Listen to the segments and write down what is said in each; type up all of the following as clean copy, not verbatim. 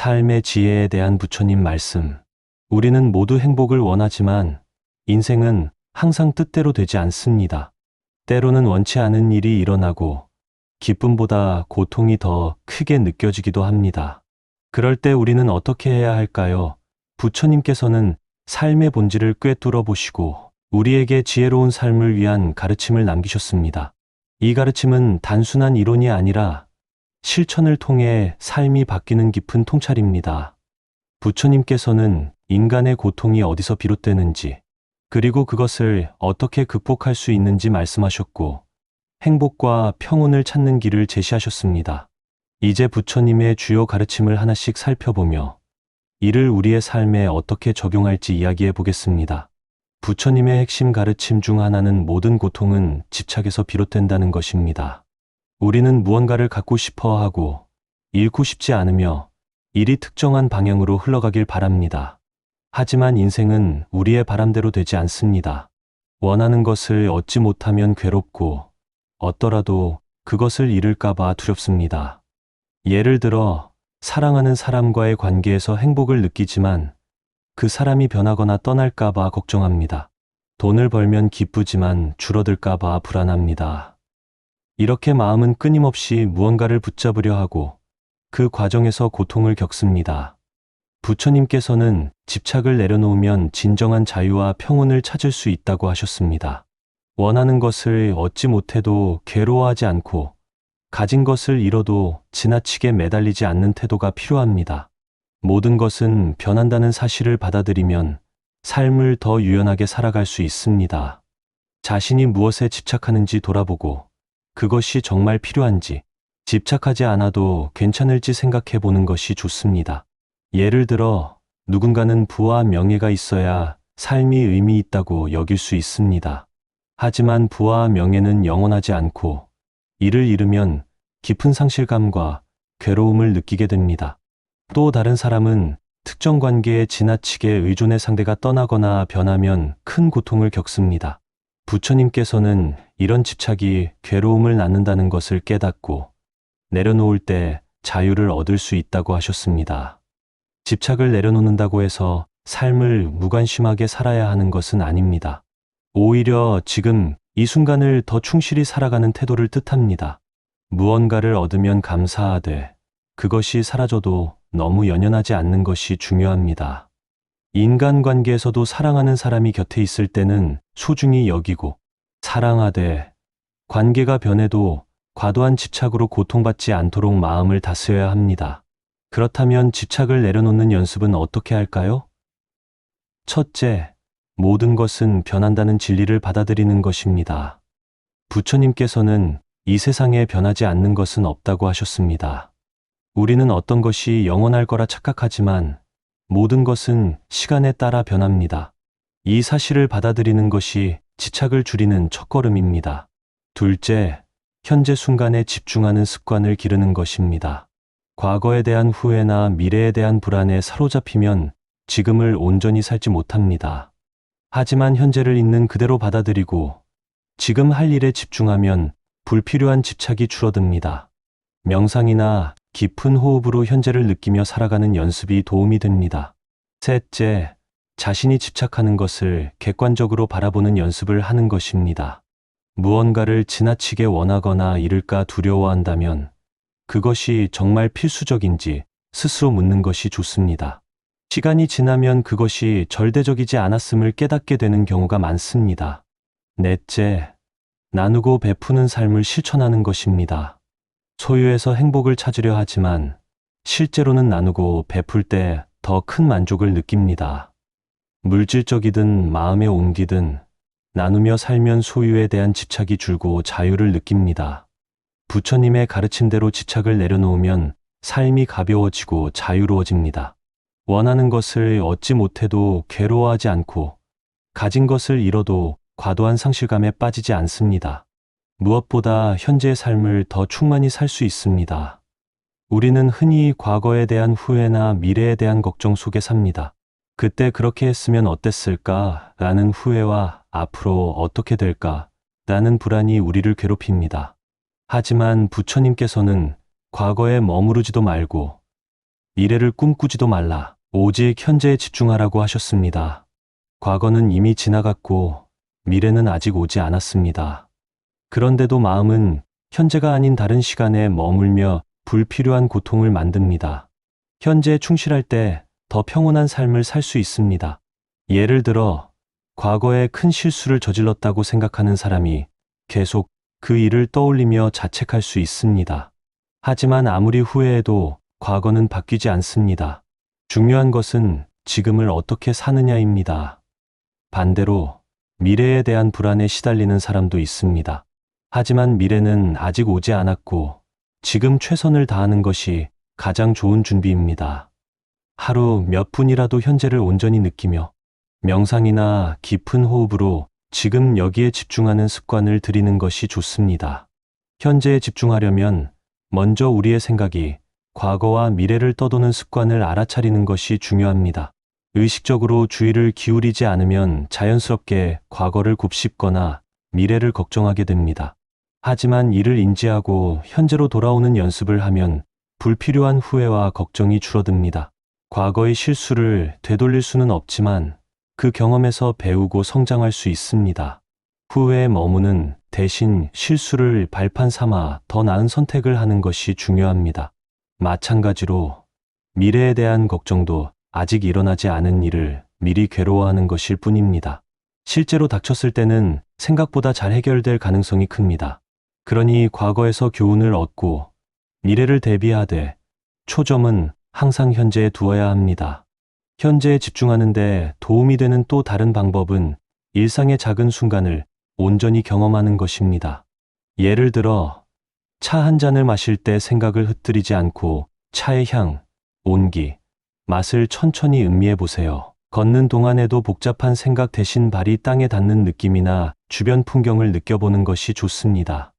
삶의 지혜에 대한 부처님 말씀. 우리는 모두 행복을 원하지만 인생은 항상 뜻대로 되지 않습니다. 때로는 원치 않은 일이 일어나고 기쁨보다 고통이 더 크게 느껴지기도 합니다. 그럴 때 우리는 어떻게 해야 할까요? 부처님께서는 삶의 본질을 꿰뚫어 보시고 우리에게 지혜로운 삶을 위한 가르침을 남기셨습니다. 이 가르침은 단순한 이론이 아니라 실천을 통해 삶이 바뀌는 깊은 통찰입니다. 부처님께서는 인간의 고통이 어디서 비롯되는지, 그리고 그것을 어떻게 극복할 수 있는지 말씀하셨고, 행복과 평온을 찾는 길을 제시하셨습니다. 이제 부처님의 주요 가르침을 하나씩 살펴보며 이를 우리의 삶에 어떻게 적용할지 이야기해 보겠습니다. 부처님의 핵심 가르침 중 하나는 모든 고통은 집착에서 비롯된다는 것입니다. 우리는 무언가를 갖고 싶어 하고 잃고 싶지 않으며 일이 특정한 방향으로 흘러가길 바랍니다. 하지만 인생은 우리의 바람대로 되지 않습니다. 원하는 것을 얻지 못하면 괴롭고 얻더라도 그것을 잃을까봐 두렵습니다. 예를 들어 사랑하는 사람과의 관계에서 행복을 느끼지만 그 사람이 변하거나 떠날까봐 걱정합니다. 돈을 벌면 기쁘지만 줄어들까봐 불안합니다. 이렇게 마음은 끊임없이 무언가를 붙잡으려 하고 그 과정에서 고통을 겪습니다. 부처님께서는 집착을 내려놓으면 진정한 자유와 평온을 찾을 수 있다고 하셨습니다. 원하는 것을 얻지 못해도 괴로워하지 않고 가진 것을 잃어도 지나치게 매달리지 않는 태도가 필요합니다. 모든 것은 변한다는 사실을 받아들이면 삶을 더 유연하게 살아갈 수 있습니다. 자신이 무엇에 집착하는지 돌아보고 그것이 정말 필요한지, 집착하지 않아도 괜찮을지 생각해 보는 것이 좋습니다. 예를 들어 누군가는 부와 명예가 있어야 삶이 의미 있다고 여길 수 있습니다. 하지만 부와 명예는 영원하지 않고 이를 잃으면 깊은 상실감과 괴로움을 느끼게 됩니다. 또 다른 사람은 특정 관계에 지나치게 의존의 상대가 떠나거나 변하면 큰 고통을 겪습니다. 부처님께서는 이런 집착이 괴로움을 낳는다는 것을 깨닫고 내려놓을 때 자유를 얻을 수 있다고 하셨습니다. 집착을 내려놓는다고 해서 삶을 무관심하게 살아야 하는 것은 아닙니다. 오히려 지금 이 순간을 더 충실히 살아가는 태도를 뜻합니다. 무언가를 얻으면 감사하되 그것이 사라져도 너무 연연하지 않는 것이 중요합니다. 인간관계에서도 사랑하는 사람이 곁에 있을 때는 소중히 여기고 사랑하되 관계가 변해도 과도한 집착으로 고통받지 않도록 마음을 다스려야 합니다. 그렇다면 집착을 내려놓는 연습은 어떻게 할까요? 첫째, 모든 것은 변한다는 진리를 받아들이는 것입니다. 부처님께서는 이 세상에 변하지 않는 것은 없다고 하셨습니다. 우리는 어떤 것이 영원할 거라 착각하지만 모든 것은 시간에 따라 변합니다. 이 사실을 받아들이는 것이 집착을 줄이는 첫걸음입니다. 둘째, 현재 순간에 집중하는 습관을 기르는 것입니다. 과거에 대한 후회나 미래에 대한 불안에 사로잡히면 지금을 온전히 살지 못합니다. 하지만 현재를 있는 그대로 받아들이고 지금 할 일에 집중하면 불필요한 집착이 줄어듭니다. 명상이나 깊은 호흡으로 현재를 느끼며 살아가는 연습이 도움이 됩니다. 셋째, 자신이 집착하는 것을 객관적으로 바라보는 연습을 하는 것입니다. 무언가를 지나치게 원하거나 잃을까 두려워한다면 그것이 정말 필수적인지 스스로 묻는 것이 좋습니다. 시간이 지나면 그것이 절대적이지 않았음을 깨닫게 되는 경우가 많습니다. 넷째, 나누고 베푸는 삶을 실천하는 것입니다. 소유해서 행복을 찾으려 하지만 실제로는 나누고 베풀 때 더 큰 만족을 느낍니다. 물질적이든 마음의 온기든 나누며 살면 소유에 대한 집착이 줄고 자유를 느낍니다. 부처님의 가르침대로 집착을 내려놓으면 삶이 가벼워지고 자유로워집니다. 원하는 것을 얻지 못해도 괴로워하지 않고 가진 것을 잃어도 과도한 상실감에 빠지지 않습니다. 무엇보다 현재의 삶을 더 충만히 살 수 있습니다. 우리는 흔히 과거에 대한 후회나 미래에 대한 걱정 속에 삽니다. 그때 그렇게 했으면 어땠을까? 라는 후회와 앞으로 어떻게 될까? 라는 불안이 우리를 괴롭힙니다. 하지만 부처님께서는 과거에 머무르지도 말고 미래를 꿈꾸지도 말라. 오직 현재에 집중하라고 하셨습니다. 과거는 이미 지나갔고 미래는 아직 오지 않았습니다. 그런데도 마음은 현재가 아닌 다른 시간에 머물며 불필요한 고통을 만듭니다. 현재에 충실할 때 더 평온한 삶을 살 수 있습니다. 예를 들어 과거에 큰 실수를 저질렀다고 생각하는 사람이 계속 그 일을 떠올리며 자책할 수 있습니다. 하지만 아무리 후회해도 과거는 바뀌지 않습니다. 중요한 것은 지금을 어떻게 사느냐입니다. 반대로 미래에 대한 불안에 시달리는 사람도 있습니다. 하지만 미래는 아직 오지 않았고 지금 최선을 다하는 것이 가장 좋은 준비입니다. 하루 몇 분이라도 현재를 온전히 느끼며 명상이나 깊은 호흡으로 지금 여기에 집중하는 습관을 들이는 것이 좋습니다. 현재에 집중하려면 먼저 우리의 생각이 과거와 미래를 떠도는 습관을 알아차리는 것이 중요합니다. 의식적으로 주의를 기울이지 않으면 자연스럽게 과거를 곱씹거나 미래를 걱정하게 됩니다. 하지만 이를 인지하고 현재로 돌아오는 연습을 하면 불필요한 후회와 걱정이 줄어듭니다. 과거의 실수를 되돌릴 수는 없지만 그 경험에서 배우고 성장할 수 있습니다. 후회에 머무는 대신 실수를 발판 삼아 더 나은 선택을 하는 것이 중요합니다. 마찬가지로 미래에 대한 걱정도 아직 일어나지 않은 일을 미리 괴로워하는 것일 뿐입니다. 실제로 닥쳤을 때는 생각보다 잘 해결될 가능성이 큽니다. 그러니 과거에서 교훈을 얻고 미래를 대비하되 초점은 항상 현재에 두어야 합니다. 현재에 집중하는데 도움이 되는 또 다른 방법은 일상의 작은 순간을 온전히 경험하는 것입니다. 예를 들어 차 한 잔을 마실 때 생각을 흩뜨리지 않고 차의 향, 온기, 맛을 천천히 음미해 보세요. 걷는 동안에도 복잡한 생각 대신 발이 땅에 닿는 느낌이나 주변 풍경을 느껴보는 것이 좋습니다.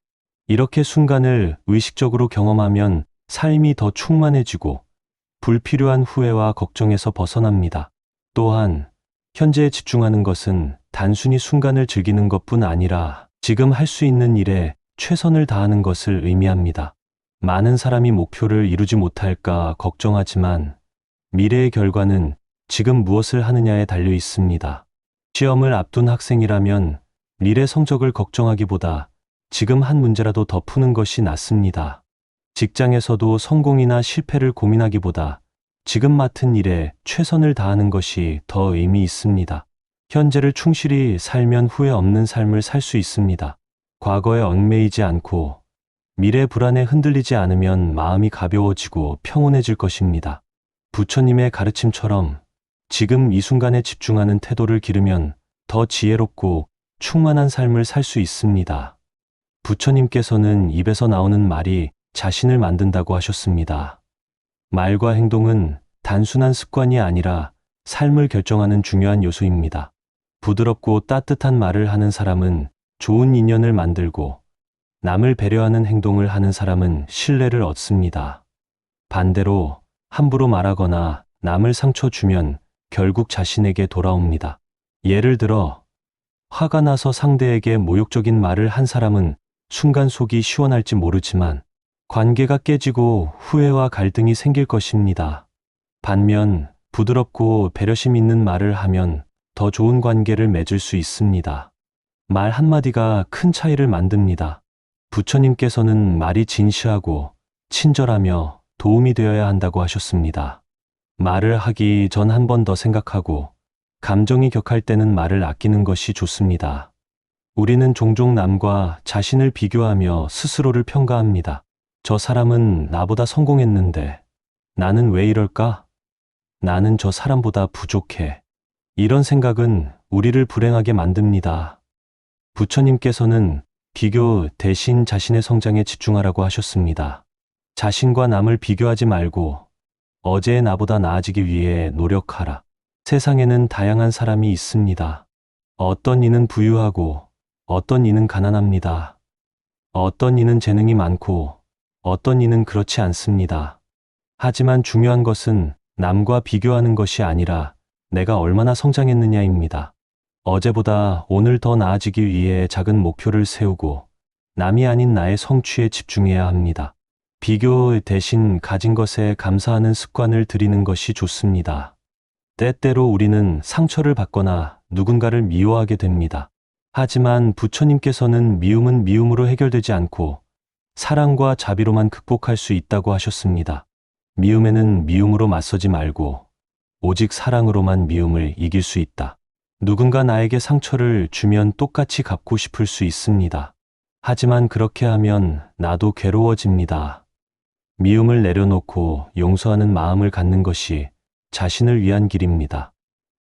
이렇게 순간을 의식적으로 경험하면 삶이 더 충만해지고 불필요한 후회와 걱정에서 벗어납니다. 또한 현재에 집중하는 것은 단순히 순간을 즐기는 것뿐 아니라 지금 할 수 있는 일에 최선을 다하는 것을 의미합니다. 많은 사람이 목표를 이루지 못할까 걱정하지만 미래의 결과는 지금 무엇을 하느냐에 달려 있습니다. 시험을 앞둔 학생이라면 미래 성적을 걱정하기보다 지금 한 문제라도 더 푸는 것이 낫습니다. 직장에서도 성공이나 실패를 고민하기보다 지금 맡은 일에 최선을 다하는 것이 더 의미 있습니다. 현재를 충실히 살면 후회 없는 삶을 살 수 있습니다. 과거에 얽매이지 않고 미래 불안에 흔들리지 않으면 마음이 가벼워지고 평온해질 것입니다. 부처님의 가르침처럼 지금 이 순간에 집중하는 태도를 기르면 더 지혜롭고 충만한 삶을 살 수 있습니다. 부처님께서는 입에서 나오는 말이 자신을 만든다고 하셨습니다. 말과 행동은 단순한 습관이 아니라 삶을 결정하는 중요한 요소입니다. 부드럽고 따뜻한 말을 하는 사람은 좋은 인연을 만들고 남을 배려하는 행동을 하는 사람은 신뢰를 얻습니다. 반대로 함부로 말하거나 남을 상처 주면 결국 자신에게 돌아옵니다. 예를 들어 화가 나서 상대에게 모욕적인 말을 한 사람은 순간 속이 시원할지 모르지만 관계가 깨지고 후회와 갈등이 생길 것입니다. 반면 부드럽고 배려심 있는 말을 하면 더 좋은 관계를 맺을 수 있습니다. 말 한마디가 큰 차이를 만듭니다. 부처님께서는 말이 진시하고 친절하며 도움이 되어야 한다고 하셨습니다. 말을 하기 전 한 번 더 생각하고 감정이 격할 때는 말을 아끼는 것이 좋습니다. 우리는 종종 남과 자신을 비교하며 스스로를 평가합니다. 저 사람은 나보다 성공했는데 나는 왜 이럴까? 나는 저 사람보다 부족해. 이런 생각은 우리를 불행하게 만듭니다. 부처님께서는 비교 대신 자신의 성장에 집중하라고 하셨습니다. 자신과 남을 비교하지 말고 어제의 나보다 나아지기 위해 노력하라. 세상에는 다양한 사람이 있습니다. 어떤 이는 부유하고 어떤 이는 가난합니다. 어떤 이는 재능이 많고 어떤 이는 그렇지 않습니다. 하지만 중요한 것은 남과 비교하는 것이 아니라 내가 얼마나 성장했느냐입니다. 어제보다 오늘 더 나아지기 위해 작은 목표를 세우고 남이 아닌 나의 성취에 집중해야 합니다. 비교 대신 가진 것에 감사하는 습관을 들이는 것이 좋습니다. 때때로 우리는 상처를 받거나 누군가를 미워하게 됩니다. 하지만 부처님께서는 미움은 미움으로 해결되지 않고 사랑과 자비로만 극복할 수 있다고 하셨습니다. 미움에는 미움으로 맞서지 말고 오직 사랑으로만 미움을 이길 수 있다. 누군가 나에게 상처를 주면 똑같이 갚고 싶을 수 있습니다. 하지만 그렇게 하면 나도 괴로워집니다. 미움을 내려놓고 용서하는 마음을 갖는 것이 자신을 위한 길입니다.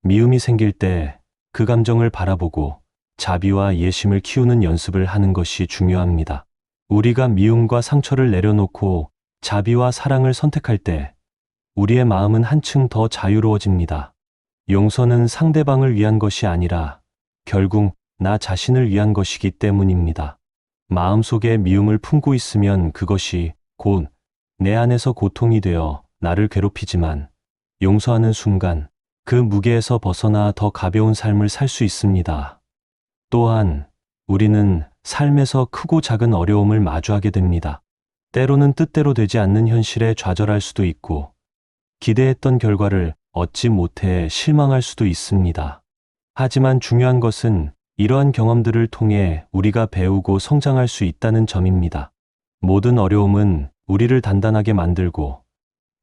미움이 생길 때 그 감정을 바라보고 자비와 예심을 키우는 연습을 하는 것이 중요합니다. 우리가 미움과 상처를 내려놓고 자비와 사랑을 선택할 때 우리의 마음은 한층 더 자유로워집니다. 용서는 상대방을 위한 것이 아니라 결국 나 자신을 위한 것이기 때문입니다. 마음속에 미움을 품고 있으면 그것이 곧 내 안에서 고통이 되어 나를 괴롭히지만 용서하는 순간 그 무게에서 벗어나 더 가벼운 삶을 살 수 있습니다. 또한 우리는 삶에서 크고 작은 어려움을 마주하게 됩니다. 때로는 뜻대로 되지 않는 현실에 좌절할 수도 있고 기대했던 결과를 얻지 못해 실망할 수도 있습니다. 하지만 중요한 것은 이러한 경험들을 통해 우리가 배우고 성장할 수 있다는 점입니다. 모든 어려움은 우리를 단단하게 만들고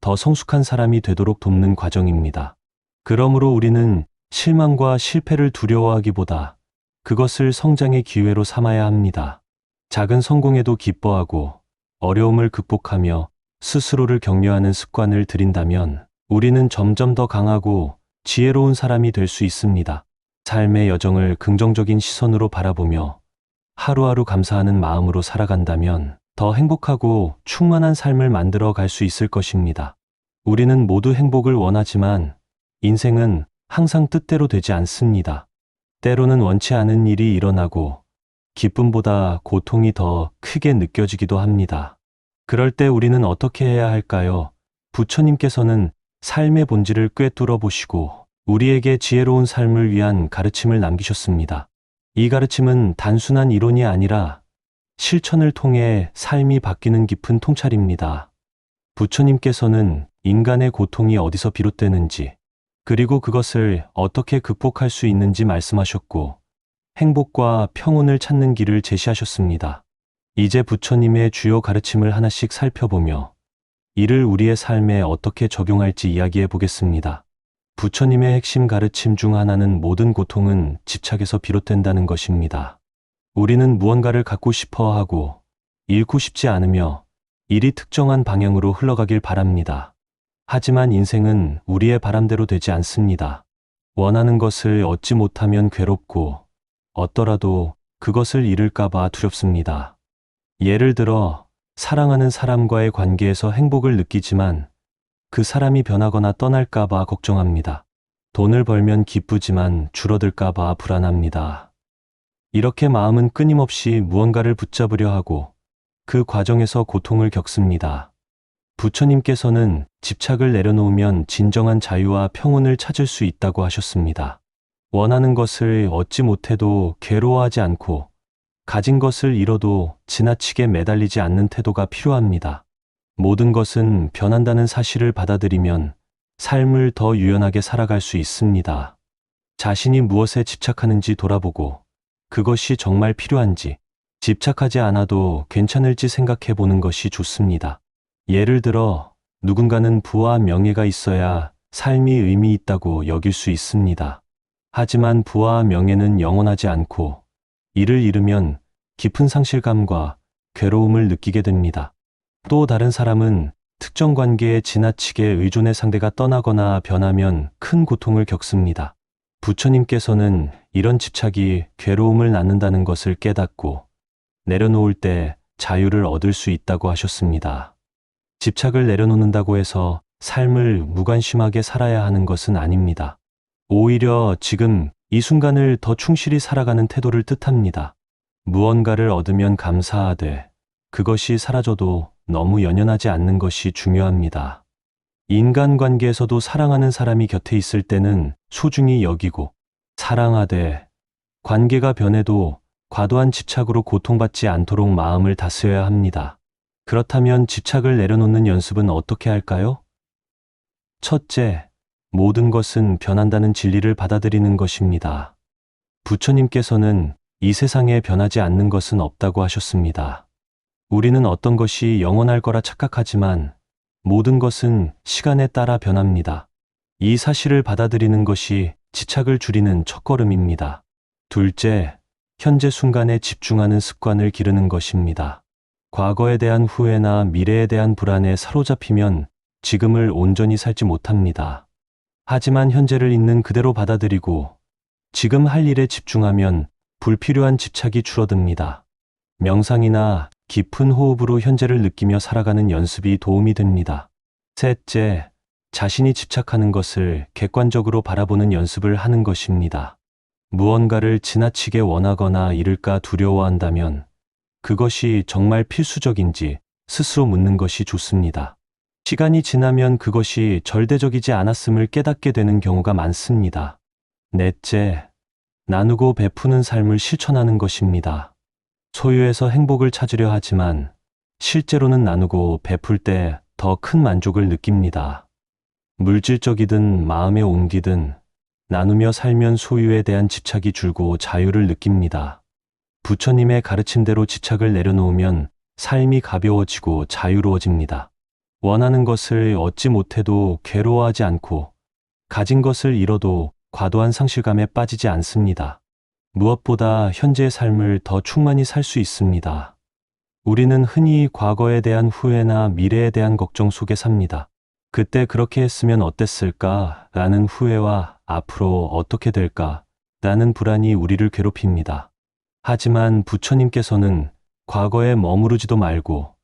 더 성숙한 사람이 되도록 돕는 과정입니다. 그러므로 우리는 실망과 실패를 두려워하기보다 그것을 성장의 기회로 삼아야 합니다. 작은 성공에도 기뻐하고 어려움을 극복하며 스스로를 격려하는 습관을 들인다면 우리는 점점 더 강하고 지혜로운 사람이 될 수 있습니다. 삶의 여정을 긍정적인 시선으로 바라보며 하루하루 감사하는 마음으로 살아간다면 더 행복하고 충만한 삶을 만들어 갈 수 있을 것입니다. 우리는 모두 행복을 원하지만 인생은 항상 뜻대로 되지 않습니다. 때로는 원치 않은 일이 일어나고 기쁨보다 고통이 더 크게 느껴지기도 합니다. 그럴 때 우리는 어떻게 해야 할까요? 부처님께서는 삶의 본질을 꿰뚫어 보시고 우리에게 지혜로운 삶을 위한 가르침을 남기셨습니다. 이 가르침은 단순한 이론이 아니라 실천을 통해 삶이 바뀌는 깊은 통찰입니다. 부처님께서는 인간의 고통이 어디서 비롯되는지 그리고 그것을 어떻게 극복할 수 있는지 말씀하셨고 행복과 평온을 찾는 길을 제시하셨습니다. 이제 부처님의 주요 가르침을 하나씩 살펴보며 이를 우리의 삶에 어떻게 적용할지 이야기해 보겠습니다. 부처님의 핵심 가르침 중 하나는 모든 고통은 집착에서 비롯된다는 것입니다. 우리는 무언가를 갖고 싶어 하고 잃고 싶지 않으며 일이 특정한 방향으로 흘러가길 바랍니다. 하지만 인생은 우리의 바람대로 되지 않습니다. 원하는 것을 얻지 못하면 괴롭고 얻더라도 그것을 잃을까봐 두렵습니다. 예를 들어 사랑하는 사람과의 관계에서 행복을 느끼지만 그 사람이 변하거나 떠날까봐 걱정합니다. 돈을 벌면 기쁘지만 줄어들까봐 불안합니다. 이렇게 마음은 끊임없이 무언가를 붙잡으려 하고 그 과정에서 고통을 겪습니다. 부처님께서는 집착을 내려놓으면 진정한 자유와 평온을 찾을 수 있다고 하셨습니다. 원하는 것을 얻지 못해도 괴로워하지 않고 가진 것을 잃어도 지나치게 매달리지 않는 태도가 필요합니다. 모든 것은 변한다는 사실을 받아들이면 삶을 더 유연하게 살아갈 수 있습니다. 자신이 무엇에 집착하는지 돌아보고 그것이 정말 필요한지 집착하지 않아도 괜찮을지 생각해 보는 것이 좋습니다. 예를 들어 누군가는 부와 명예가 있어야 삶이 의미 있다고 여길 수 있습니다. 하지만 부와 명예는 영원하지 않고 이를 잃으면 깊은 상실감과 괴로움을 느끼게 됩니다. 또 다른 사람은 특정 관계에 지나치게 의존의 상대가 떠나거나 변하면 큰 고통을 겪습니다. 부처님께서는 이런 집착이 괴로움을 낳는다는 것을 깨닫고 내려놓을 때 자유를 얻을 수 있다고 하셨습니다. 집착을 내려놓는다고 해서 삶을 무관심하게 살아야 하는 것은 아닙니다. 오히려 지금 이 순간을 더 충실히 살아가는 태도를 뜻합니다. 무언가를 얻으면 감사하되 그것이 사라져도 너무 연연하지 않는 것이 중요합니다. 인간관계에서도 사랑하는 사람이 곁에 있을 때는 소중히 여기고 사랑하되 관계가 변해도 과도한 집착으로 고통받지 않도록 마음을 다스려야 합니다. 그렇다면 집착을 내려놓는 연습은 어떻게 할까요? 첫째, 모든 것은 변한다는 진리를 받아들이는 것입니다. 부처님께서는 이 세상에 변하지 않는 것은 없다고 하셨습니다. 우리는 어떤 것이 영원할 거라 착각하지만 모든 것은 시간에 따라 변합니다. 이 사실을 받아들이는 것이 집착을 줄이는 첫걸음입니다. 둘째, 현재 순간에 집중하는 습관을 기르는 것입니다. 과거에 대한 후회나 미래에 대한 불안에 사로잡히면 지금을 온전히 살지 못합니다. 하지만 현재를 있는 그대로 받아들이고 지금 할 일에 집중하면 불필요한 집착이 줄어듭니다. 명상이나 깊은 호흡으로 현재를 느끼며 살아가는 연습이 도움이 됩니다. 셋째, 자신이 집착하는 것을 객관적으로 바라보는 연습을 하는 것입니다. 무언가를 지나치게 원하거나 잃을까 두려워한다면 그것이 정말 필수적인지 스스로 묻는 것이 좋습니다. 시간이 지나면 그것이 절대적이지 않았음을 깨닫게 되는 경우가 많습니다. 넷째, 나누고 베푸는 삶을 실천하는 것입니다. 소유해서 행복을 찾으려 하지만 실제로는 나누고 베풀 때 더 큰 만족을 느낍니다. 물질적이든 마음의 온기든 나누며 살면 소유에 대한 집착이 줄고 자유를 느낍니다. 부처님의 가르침대로 집착을 내려놓으면 삶이 가벼워지고 자유로워집니다. 원하는 것을 얻지 못해도 괴로워하지 않고 가진 것을 잃어도 과도한 상실감에 빠지지 않습니다. 무엇보다 현재의 삶을 더 충만히 살 수 있습니다. 우리는 흔히 과거에 대한 후회나 미래에 대한 걱정 속에 삽니다. 그때 그렇게 했으면 어땠을까? 라는 후회와 앞으로 어떻게 될까? 라는 불안이 우리를 괴롭힙니다. 하지만 부처님께서는 과거에 머무르지도 말고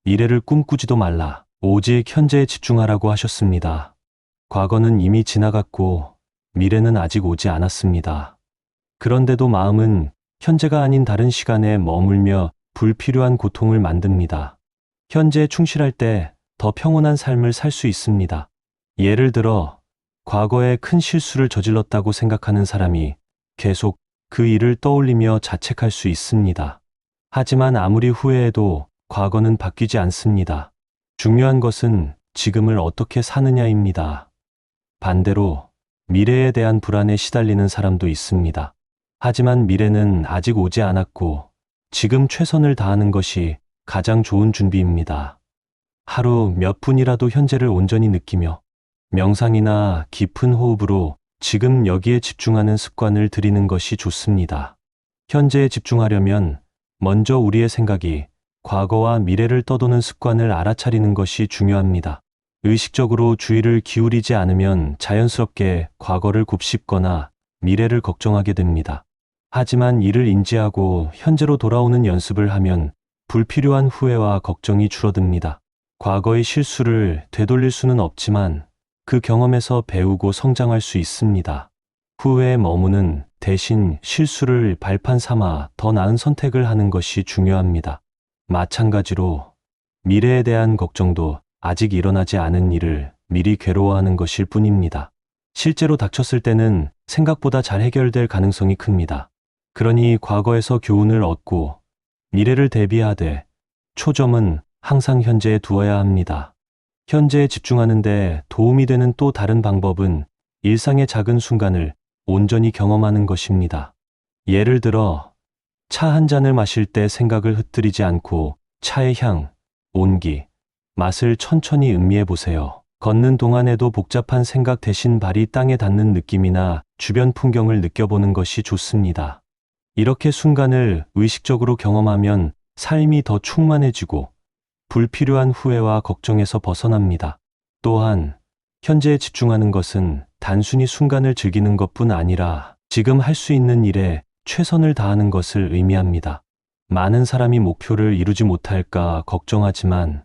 미래를 꿈꾸지도 말라. 오직 현재에 집중하라고 하셨습니다. 과거는 이미 지나갔고 미래는 아직 오지 않았습니다. 그런데도 마음은 현재가 아닌 다른 시간에 머물며 불필요한 고통을 만듭니다. 현재에 충실할 때 더 평온한 삶을 살 수 있습니다. 예를 들어 과거에 큰 실수를 저질렀다고 생각하는 사람이 계속 그 일을 떠올리며 자책할 수 있습니다. 하지만 아무리 후회해도 과거는 바뀌지 않습니다. 중요한 것은 지금을 어떻게 사느냐입니다. 반대로 미래에 대한 불안에 시달리는 사람도 있습니다. 하지만 미래는 아직 오지 않았고 지금 최선을 다하는 것이 가장 좋은 준비입니다. 하루 몇 분이라도 현재를 온전히 느끼며 명상이나 깊은 호흡으로 지금 여기에 집중하는 습관을 들이는 것이 좋습니다. 현재에 집중하려면 먼저 우리의 생각이 과거와 미래를 떠도는 습관을 알아차리는 것이 중요합니다. 의식적으로 주의를 기울이지 않으면 자연스럽게 과거를 곱씹거나 미래를 걱정하게 됩니다. 하지만 이를 인지하고 현재로 돌아오는 연습을 하면 불필요한 후회와 걱정이 줄어듭니다. 과거의 실수를 되돌릴 수는 없지만 그 경험에서 배우고 성장할 수 있습니다. 후회에 머무는 대신 실수를 발판 삼아 더 나은 선택을 하는 것이 중요합니다. 마찬가지로 미래에 대한 걱정도 아직 일어나지 않은 일을 미리 괴로워하는 것일 뿐입니다. 실제로 닥쳤을 때는 생각보다 잘 해결될 가능성이 큽니다. 그러니 과거에서 교훈을 얻고 미래를 대비하되 초점은 항상 현재에 두어야 합니다. 현재에 집중하는데 도움이 되는 또 다른 방법은 일상의 작은 순간을 온전히 경험하는 것입니다. 예를 들어 차 한 잔을 마실 때 생각을 흩뜨리지 않고 차의 향, 온기, 맛을 천천히 음미해 보세요. 걷는 동안에도 복잡한 생각 대신 발이 땅에 닿는 느낌이나 주변 풍경을 느껴보는 것이 좋습니다. 이렇게 순간을 의식적으로 경험하면 삶이 더 충만해지고 불필요한 후회와 걱정에서 벗어납니다. 또한 현재에 집중하는 것은 단순히 순간을 즐기는 것뿐 아니라 지금 할 수 있는 일에 최선을 다하는 것을 의미합니다. 많은 사람이 목표를 이루지 못할까 걱정하지만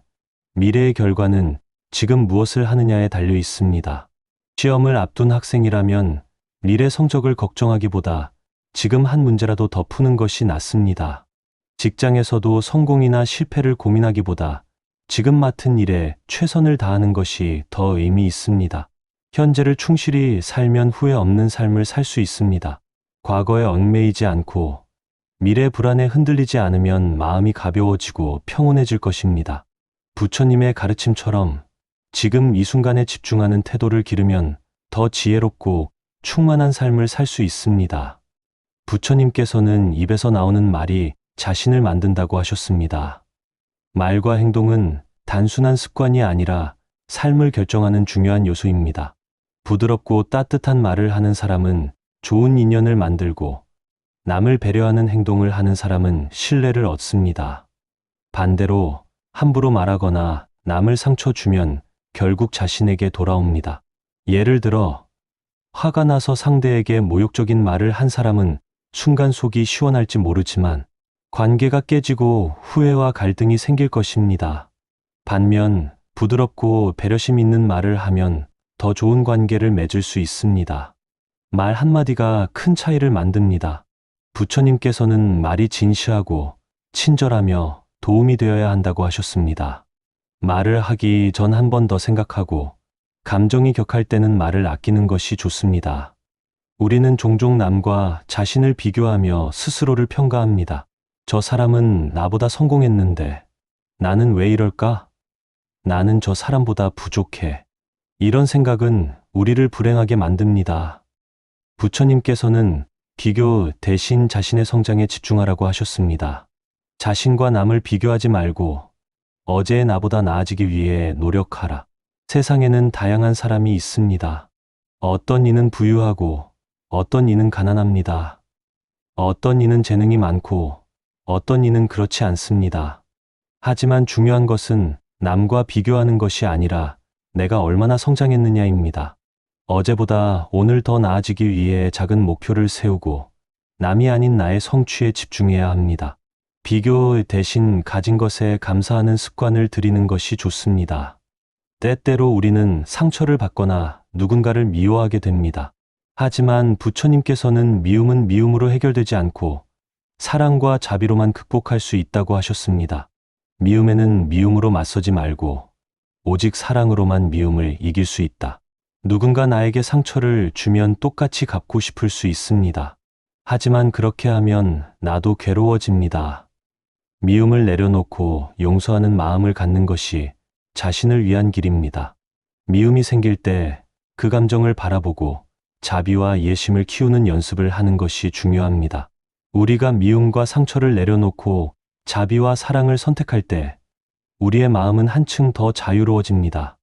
미래의 결과는 지금 무엇을 하느냐에 달려 있습니다. 시험을 앞둔 학생이라면 미래 성적을 걱정하기보다 지금 한 문제라도 더 푸는 것이 낫습니다. 직장에서도 성공이나 실패를 고민하기보다 지금 맡은 일에 최선을 다하는 것이 더 의미 있습니다. 현재를 충실히 살면 후회 없는 삶을 살 수 있습니다. 과거에 얽매이지 않고 미래 불안에 흔들리지 않으면 마음이 가벼워지고 평온해질 것입니다. 부처님의 가르침처럼 지금 이 순간에 집중하는 태도를 기르면 더 지혜롭고 충만한 삶을 살 수 있습니다. 부처님께서는 입에서 나오는 말이 자신을 만든다고 하셨습니다. 말과 행동은 단순한 습관이 아니라 삶을 결정하는 중요한 요소입니다. 부드럽고 따뜻한 말을 하는 사람은 좋은 인연을 만들고 남을 배려하는 행동을 하는 사람은 신뢰를 얻습니다. 반대로 함부로 말하거나 남을 상처 주면 결국 자신에게 돌아옵니다. 예를 들어 화가 나서 상대에게 모욕적인 말을 한 사람은 순간 속이 시원할지 모르지만 관계가 깨지고 후회와 갈등이 생길 것입니다. 반면 부드럽고 배려심 있는 말을 하면 더 좋은 관계를 맺을 수 있습니다. 말 한마디가 큰 차이를 만듭니다. 부처님께서는 말이 진시하고 친절하며 도움이 되어야 한다고 하셨습니다. 말을 하기 전 한 번 더 생각하고 감정이 격할 때는 말을 아끼는 것이 좋습니다. 우리는 종종 남과 자신을 비교하며 스스로를 평가합니다. 저 사람은 나보다 성공했는데 나는 왜 이럴까? 나는 저 사람보다 부족해. 이런 생각은 우리를 불행하게 만듭니다. 부처님께서는 비교 대신 자신의 성장에 집중하라고 하셨습니다. 자신과 남을 비교하지 말고 어제의 나보다 나아지기 위해 노력하라. 세상에는 다양한 사람이 있습니다. 어떤 이는 부유하고 어떤 이는 가난합니다. 어떤 이는 재능이 많고 어떤 이는 그렇지 않습니다. 하지만 중요한 것은 남과 비교하는 것이 아니라 내가 얼마나 성장했느냐입니다. 어제보다 오늘 더 나아지기 위해 작은 목표를 세우고 남이 아닌 나의 성취에 집중해야 합니다. 비교 대신 가진 것에 감사하는 습관을 들이는 것이 좋습니다. 때때로 우리는 상처를 받거나 누군가를 미워하게 됩니다. 하지만 부처님께서는 미움은 미움으로 해결되지 않고 사랑과 자비로만 극복할 수 있다고 하셨습니다. 미움에는 미움으로 맞서지 말고 오직 사랑으로만 미움을 이길 수 있다. 누군가 나에게 상처를 주면 똑같이 갚고 싶을 수 있습니다. 하지만 그렇게 하면 나도 괴로워집니다. 미움을 내려놓고 용서하는 마음을 갖는 것이 자신을 위한 길입니다. 미움이 생길 때 그 감정을 바라보고 자비와 이해심을 키우는 연습을 하는 것이 중요합니다. 우리가 미움과 상처를 내려놓고 자비와 사랑을 선택할 때 우리의 마음은 한층 더 자유로워집니다.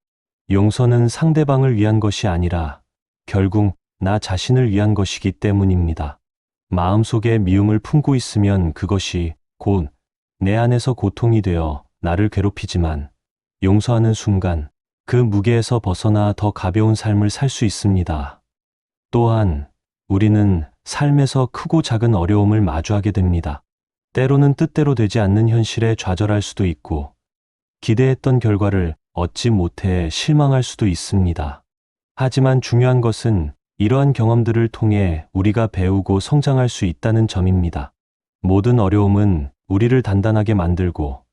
용서는 상대방을 위한 것이 아니라 결국 나 자신을 위한 것이기 때문입니다. 마음속에 미움을 품고 있으면 그것이 곧 내 안에서 고통이 되어 나를 괴롭히지만 용서하는 순간 그 무게에서 벗어나 더 가벼운 삶을 살 수 있습니다. 또한 우리는 삶에서 크고 작은 어려움을 마주하게 됩니다. 때로는 뜻대로 되지 않는 현실에 좌절할 수도 있고 기대했던 결과를 얻지 못해 실망할 수도 있습니다. 하지만 중요한 것은 이러한 경험들을 통해 우리가 배우고 성장할 수 있다는 점입니다. 모든 어려움은 우리를 단단하게 만들고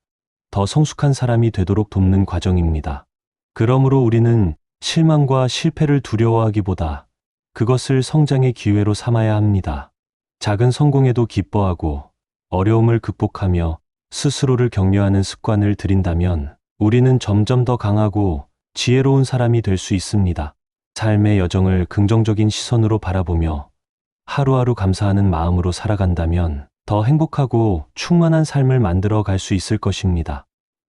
더 성숙한 사람이 되도록 돕는 과정입니다. 그러므로 우리는 실망과 실패를 두려워하기보다 그것을 성장의 기회로 삼아야 합니다. 작은 성공에도 기뻐하고 어려움을 극복하며 스스로를 격려하는 습관을 들인다면 우리는 점점 더 강하고 지혜로운 사람이 될 수 있습니다. 삶의 여정을 긍정적인 시선으로 바라보며 하루하루 감사하는 마음으로 살아간다면 더 행복하고 충만한 삶을 만들어 갈 수 있을 것입니다.